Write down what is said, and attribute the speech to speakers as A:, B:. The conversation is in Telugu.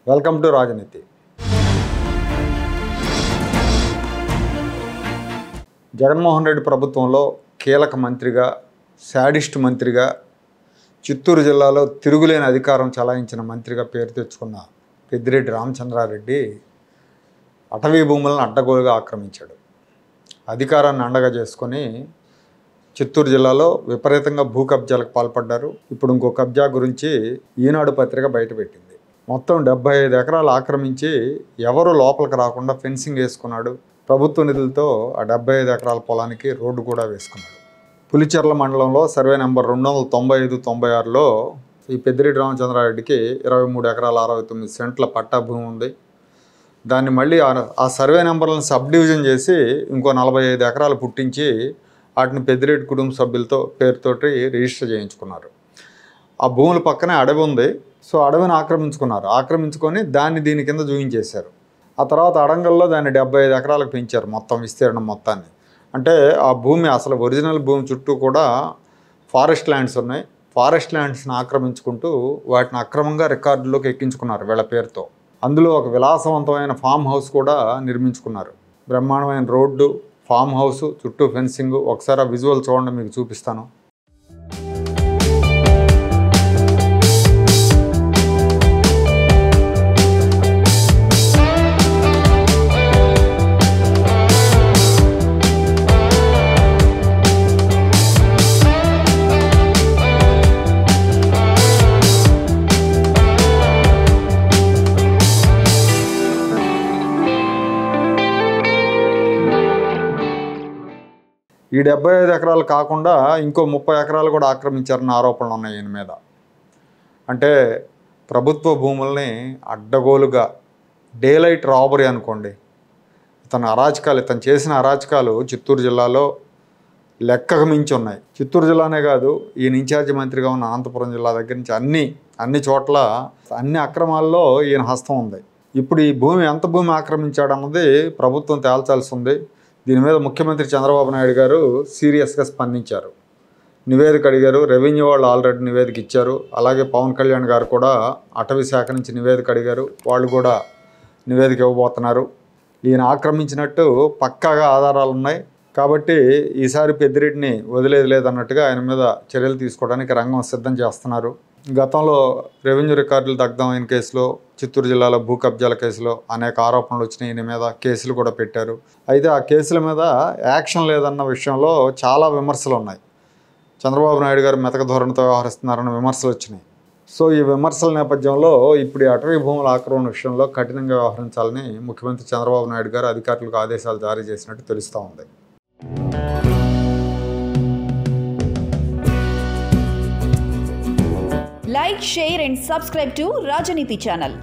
A: వెల్కమ్ టు రాజనీతి. జగన్మోహన్ రెడ్డి ప్రభుత్వంలో కీలక మంత్రిగా, శాడిస్ట్ మంత్రిగా, చిత్తూరు జిల్లాలో తిరుగులేని అధికారం చలాయించిన మంత్రిగా పేరు తెచ్చుకున్న పెద్దిరెడ్డి రామచంద్రారెడ్డి అటవీ భూములను అడ్డగోలుగా ఆక్రమించాడు. అధికారాన్ని అండగా చేసుకొని చిత్తూరు జిల్లాలో విపరీతంగా భూ కబ్జాలకు పాల్పడ్డారు. ఇప్పుడు ఇంకో కబ్జా గురించి ఈనాడు పత్రిక బయటపెట్టింది. మొత్తం 75 ఎకరాలు ఆక్రమించి ఎవరు లోపలికి రాకుండా ఫెన్సింగ్ వేసుకున్నాడు. ప్రభుత్వ నిధులతో ఆ 75 ఎకరాల పొలానికి రోడ్డు కూడా వేసుకున్నాడు. పులిచెర్ల మండలంలో సర్వే నెంబర్ 295-96లో ఈ పెద్దిరెడ్డి రామచంద్రారెడ్డికి 23 ఎకరాల 69 సెంట్ల పట్టా భూమి ఉంది. దాన్ని మళ్ళీ ఆ సర్వే నెంబర్లను సబ్ డివిజన్ చేసి ఇంకో 45 ఎకరాలు పుట్టించి వాటిని పెద్దిరెడ్డి కుటుంబ సభ్యులతో పేరుతోటి రిజిస్టర్ చేయించుకున్నారు. ఆ భూముల పక్కనే అడవి ఉంది. సో అడవిని ఆక్రమించుకొని దాన్ని దీని కింద చూయించేశారు. ఆ తర్వాత అడంగల్లో దాన్ని 75 ఎకరాలకు పెంచారు మొత్తం విస్తీర్ణం మొత్తాన్ని. అంటే ఆ భూమి అసలు ఒరిజినల్ భూమి చుట్టూ కూడా ఫారెస్ట్ ల్యాండ్స్ ఉన్నాయి. ఫారెస్ట్ ల్యాండ్స్ని ఆక్రమించుకుంటూ వాటిని అక్రమంగా రికార్డుల్లోకి ఎక్కించుకున్నారు వీళ్ళ పేరుతో. అందులో ఒక విలాసవంతమైన ఫామ్ హౌస్ కూడా నిర్మించుకున్నారు. బ్రహ్మాండమైన రోడ్డు, ఫామ్ హౌస్, చుట్టూ ఫెన్సింగ్. ఒకసారి ఆ విజువల్ చూడండి, మీకు చూపిస్తాను. ఈ 75 ఎకరాలు కాకుండా ఇంకో 30 ఎకరాలు కూడా ఆక్రమించారన్న ఆరోపణలు ఉన్నాయి ఈయన మీద. అంటే ప్రభుత్వ భూముల్ని అడ్డగోలుగా డేలైట్ రాబరీ అనుకోండి. ఇతను చేసిన అరాచకాలు చిత్తూరు జిల్లాలో లెక్కకు మించి ఉన్నాయి. చిత్తూరు జిల్లానే కాదు, ఈయన ఇన్ఛార్జి మంత్రిగా ఉన్న అనంతపురం జిల్లా దగ్గర నుంచి అన్ని చోట్ల అన్ని అక్రమాల్లో ఈయన హస్తం ఉంది. ఇప్పుడు ఈ భూమి ఎంత భూమి ఆక్రమించాడన్నది ప్రభుత్వం తేల్చాల్సి ఉంది. దీని మీద ముఖ్యమంత్రి చంద్రబాబు నాయుడు గారు సీరియస్గా స్పందించారు. నివేదిక అడిగారు. రెవెన్యూ వాళ్ళు ఆల్రెడీ నివేదిక ఇచ్చారు. అలాగే పవన్ కళ్యాణ్ గారు కూడా అటవీ శాఖ నుంచి నివేదిక అడిగారు. వాళ్ళు కూడా నివేదిక ఇవ్వబోతున్నారు. ఈయన ఆక్రమించినట్టు పక్కాగా ఆధారాలు ఉన్నాయి. కాబట్టి ఈసారి పెద్దిరెడ్డిని వదిలేది లేదన్నట్టుగా ఆయన మీద చర్యలు తీసుకోవడానికి రంగం సిద్ధం చేస్తున్నారు. గతంలో రెవెన్యూ రికార్డులు దగ్ధమైన కేసులో, చిత్తూరు జిల్లాలో భూ కబ్జాల కేసులో అనేక ఆరోపణలు వచ్చినాయి. ఈయన మీద కేసులు కూడా పెట్టారు. అయితే ఆ కేసుల మీద యాక్షన్ లేదన్న విషయంలో చాలా విమర్శలు ఉన్నాయి. చంద్రబాబు నాయుడు గారు మెతక ధోరణితో వ్యవహరిస్తున్నారన్న విమర్శలు వచ్చినాయి. సో ఈ విమర్శల నేపథ్యంలో ఇప్పుడు ఈ అటవీ భూముల ఆక్రమణ విషయంలో కఠినంగా వ్యవహరించాలని ముఖ్యమంత్రి చంద్రబాబు నాయుడు గారు అధికారులకు ఆదేశాలు జారీ చేసినట్టు తెలుస్తూ ఉంది.
B: Like, share and subscribe to Rajaniti channel.